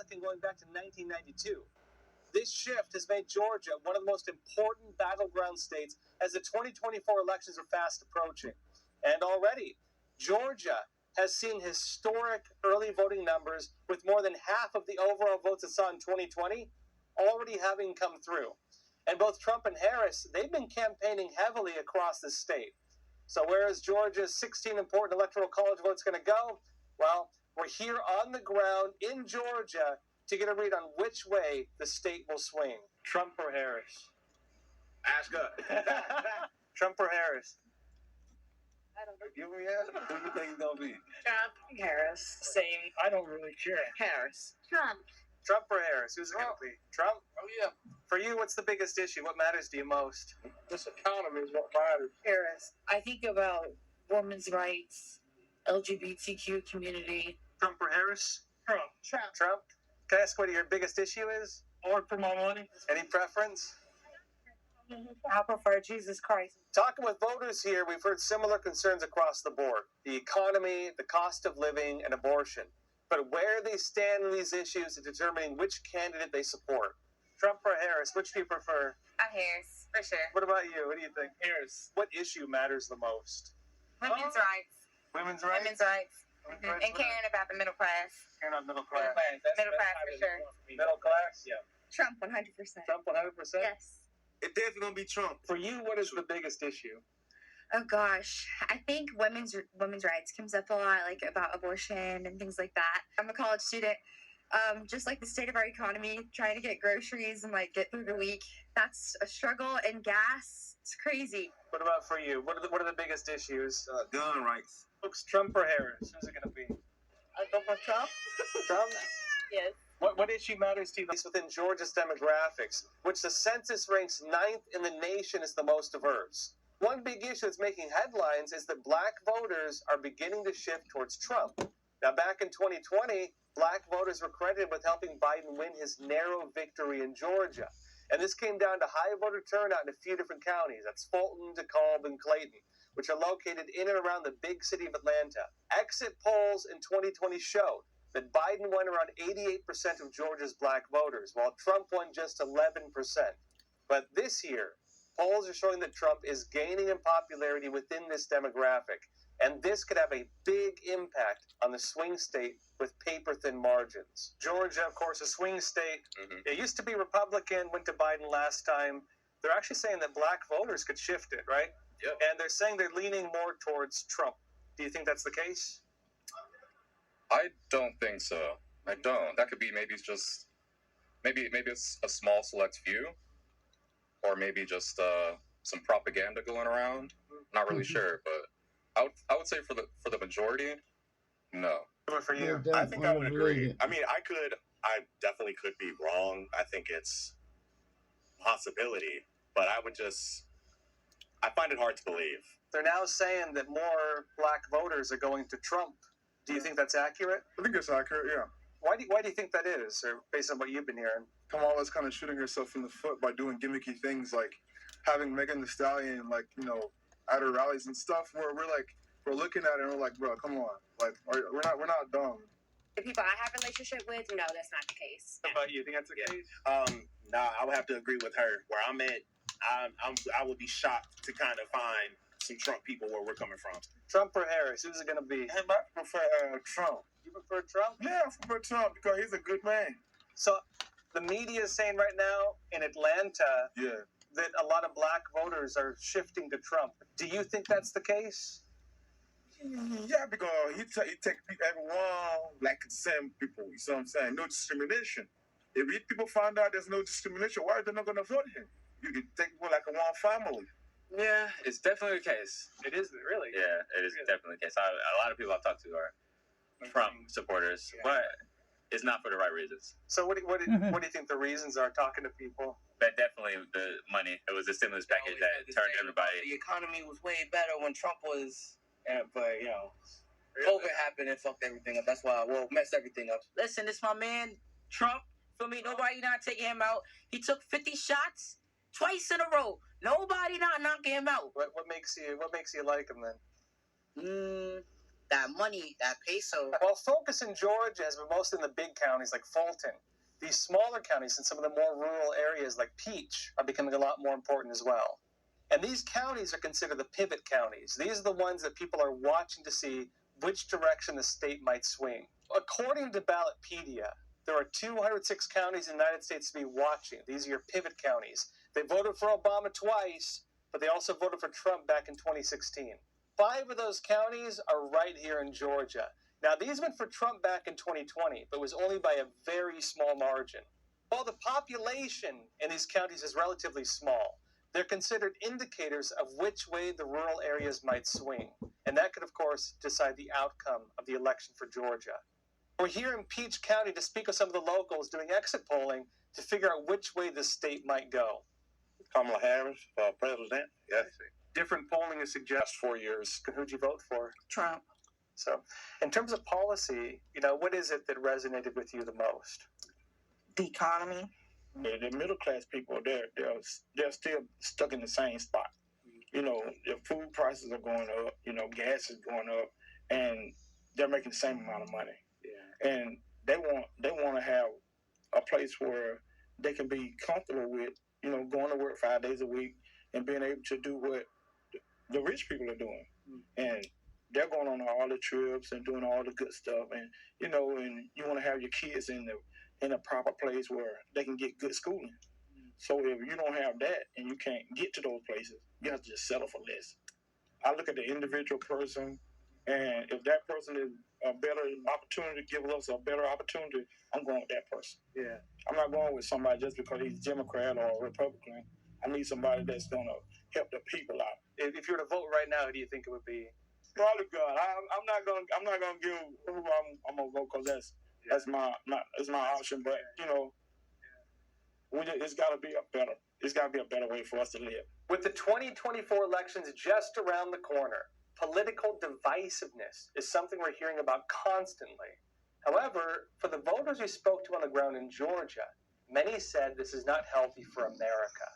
Republican going back to 1992. This shift has made Georgia one of the most important battleground states as the 2024 elections are fast approaching. And already, Georgia has seen historic early voting numbers, with more than half of the overall votes it saw in 2020 already having come through. And both Trump and Harris, they've been campaigning heavily across the state. So where is Georgia's 16 important electoral college votes going to go? Well, we're here on the ground in Georgia to get a read on which way the state will swing. Trump or Harris? Ask up. Trump or Harris? I don't know. Give me an answer. Who you think it's gonna be? Trump. Harris. Same. I don't really care. Harris. Trump. Trump or Harris? Who's it going to be? Trump? Oh yeah. For you, what's the biggest issue? What matters to you most? This economy is what matters. Harris. I think about women's rights, LGBTQ community. Trump or Harris? Trump. Trump. Trump? Can I ask what your biggest issue is? I work for my money. Any preference? I prefer Jesus Christ. Talking with voters here, we've heard similar concerns across the board. The economy, the cost of living, and abortion. But where they stand on these issues is determining which candidate they support. Trump or Harris, which do you prefer? Harris, for sure. What about you? What do you think? Harris. What issue matters the most? Women's rights. Women's rights? Women's rights. Women's Mhm. rights, And caring about the middle class. Caring about middle class. Middle class for sure. Middle class? Yeah. Trump, 100%. Trump 100%? Yes. It's definitely gonna be Trump. For you, what is the biggest issue? Oh gosh, I think women's rights comes up a lot, like about abortion and things like that. I'm a college student. Just like the state of our economy, trying to get groceries and like get through the week, that's a struggle. And gas, it's crazy. What about for you? What are the biggest issues? Gun rights. Folks, Trump or Harris? Who's it going to be? I go for Trump. Trump? Yes. What issue matters to you within Georgia's demographics, which the census ranks 9th in the nation as the most diverse? One big issue that's making headlines is that black voters are beginning to shift towards Trump. Now, back in 2020, black voters were credited with helping Biden win his narrow victory in Georgia. And this came down to high voter turnout in a few different counties. That's Fulton, DeKalb, and Clayton, which are located in and around the big city of Atlanta. Exit polls in 2020 showed that Biden won around 88% of Georgia's black voters, while Trump won just 11%. But this year, polls are showing that Trump is gaining in popularity within this demographic. And this could have a big impact on the swing state with paper-thin margins. Georgia, of course, a swing state. Mm-hmm. It used to be Republican, went to Biden last time. They're actually saying that black voters could shift it, right? Yep. And they're saying they're leaning more towards Trump. Do you think that's the case? I don't think so. I don't. That could be maybe it's a small select few, or maybe just some propaganda going around. Not really sure, but I would say for the majority, no. What for you? I think I would agree. I mean, I definitely could be wrong. I think it's a possibility, but I find it hard to believe. They're now saying that more black voters are going to Trump. Do you think that's accurate? I think it's accurate, yeah. Why do you think that is, or based on what you've been hearing? Kamala's kind of shooting herself in the foot by doing gimmicky things like having Megan Thee Stallion, like, at her rallies and stuff, where we're looking at it and we're like, bro, come on. Like, we're not dumb. The people I have a relationship with, no, that's not the case. How about you? Think that's the case? Nah, I would have to agree with her. Where I'm at, I would be shocked to kind of find some Trump people where we're coming from. Trump or Harris? Who's it going to be? I prefer Trump. You prefer Trump? Yeah, I prefer Trump because he's a good man. So the media is saying right now in Atlanta Yeah. that a lot of black voters are shifting to Trump. Do you think that's the case? Yeah, because he take everyone like the same people. You see what I'm saying? No discrimination. If people find out there's no discrimination, why are they not going to vote him? You can take people like a one family. Yeah, it's definitely the case. It is, really? Yeah, it is Really? definitely the case. A lot of people I've talked to are Trump supporters, Yeah. but it's not for the right reasons. So what do you think the reasons are talking to people? But definitely the money. It was the stimulus package that turned everybody. The economy was way better when Trump was, but COVID happened and fucked everything up. That's why, messed everything up. Listen, it's my man Trump. For me, nobody not taking him out. He took 50 shots twice in a row. Nobody not knocking him out. What makes you like him then? that money, that peso. While focus in Georgia has been mostly in the big counties like Fulton, these smaller counties in some of the more rural areas like Peach are becoming a lot more important as well. And these counties are considered the pivot counties. These are the ones that people are watching to see which direction the state might swing. According to Ballotpedia, there are 206 counties in the United States to be watching. These are your pivot counties. They voted for Obama twice, but they also voted for Trump back in 2016. 5 of those counties are right here in Georgia. Now, these went for Trump back in 2020, but it was only by a very small margin. While the population in these counties is relatively small, they're considered indicators of which way the rural areas might swing. And that could, of course, decide the outcome of the election for Georgia. We're here in Peach County to speak with some of the locals doing exit polling to figure out which way the state might go. Kamala Harris for president. Yes. Different polling has suggested 4 years. Who'd you vote for? Trump. So, in terms of policy, what is it that resonated with you the most? The economy. The middle class people, they're still stuck in the same spot. The food prices are going up. Gas is going up, and they're making the same amount of money. Yeah. And they want to have a place where they can be comfortable with, going to work 5 days a week and being able to do what the rich people are doing. And they're going on all the trips and doing all the good stuff. And, and you want to have your kids in a proper place where they can get good schooling. So if you don't have that and you can't get to those places, you have to just settle for less. I look at the individual person, and if that person is a better opportunity, give us a better opportunity, I'm going with that person. Yeah. I'm not going with somebody just because he's Democrat or Republican. I need somebody that's going to help the people out. If you were to vote right now, who do you think it would be? Probably God. I'm not gonna give who I'm gonna vote because that's my option. But it's got to be a better way for us to live. With the 2024 elections just around the corner, political divisiveness is something we're hearing about constantly. However, for the voters we spoke to on the ground in Georgia, many said this is not healthy for America,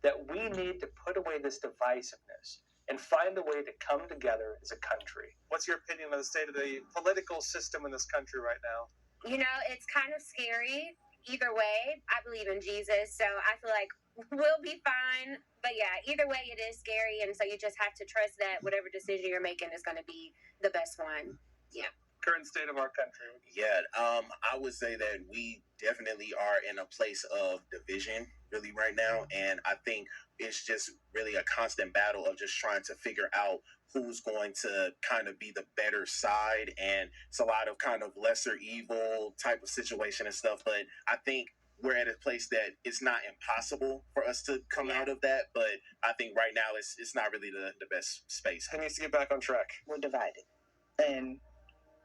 that we need to put away this divisiveness and find a way to come together as a country. What's your opinion on the state of the political system in this country right now? It's kind of scary. Either way, I believe in Jesus, so I feel like we'll be fine. But yeah, either way, it is scary, and so you just have to trust that whatever decision you're making is going to be the best one. Yeah. Current state of our country. Yeah, I would say that we definitely are in a place of division really right now, and I think it's just really a constant battle of just trying to figure out who's going to kind of be the better side, and it's a lot of kind of lesser evil type of situation and stuff, but I think we're at a place that it's not impossible for us to come out of that, but I think right now it's not really the best space. It needs to get back on track. We're divided, and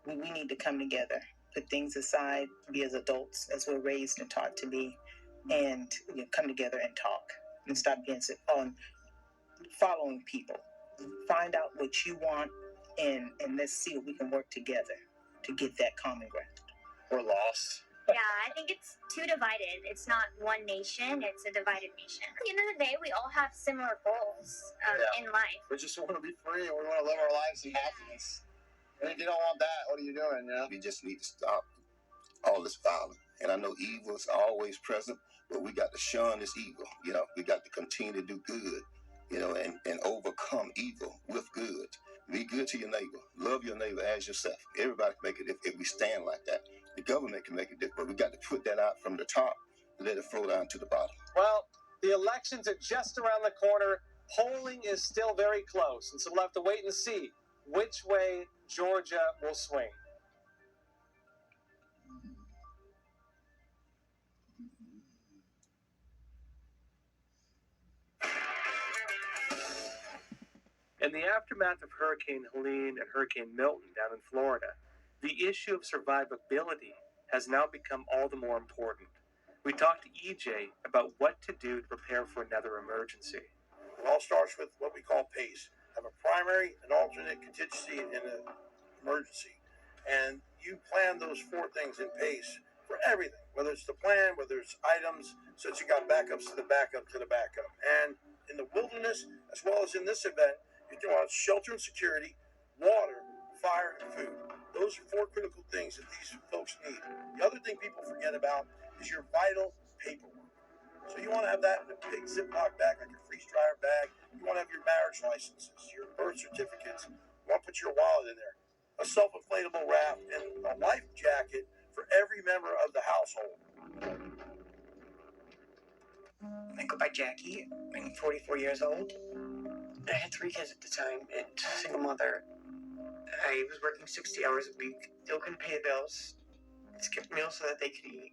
we need to come together, put things aside, be as adults as we're raised and taught to be, and come together and talk and stop being following people. Find out what you want, and let's see if we can work together to get that common ground. We're lost. Yeah, I think it's too divided. It's not one nation, it's a divided nation. At the end of the day, we all have similar goals in life. We just want to be free and we want to live our lives in happiness. And if you don't want that, what are you doing? We just need to stop all this violence. And I know evil is always present, but we got to shun this evil. We got to continue to do good, and overcome evil with good. Be good to your neighbor. Love your neighbor as yourself. Everybody can make it if we stand like that. The government can make it different, but we got to put that out from the top and let it flow down to the bottom. Well, the elections are just around the corner. Polling is still very close, and so we'll have to wait and see which way Georgia will swing. In the aftermath of Hurricane Helene and Hurricane Milton down in Florida, the issue of survivability has now become all the more important. We talked to EJ about what to do to prepare for another emergency. It all starts with what we call PACE. Have a primary, an alternate, contingency, and an emergency. And you plan those 4 things in PACE for everything, whether it's the plan, whether it's items, so that you got backups to the backup to the backup. And in the wilderness, as well as in this event, you want shelter and security, water, fire, and food. Those are 4 critical things that these folks need. The other thing people forget about is your vital paperwork. So you want to have that in a big Ziploc bag, like your freeze dryer bag. You want to have your marriage licenses, your birth certificates. You want to put your wallet in there, a self-inflatable raft, and a life jacket for every member of the household. I go by Jackie. I'm 44 years old. I had 3 kids at the time, and single mother. I was working 60 hours a week, still couldn't pay the bills, skipped meals so that they could eat.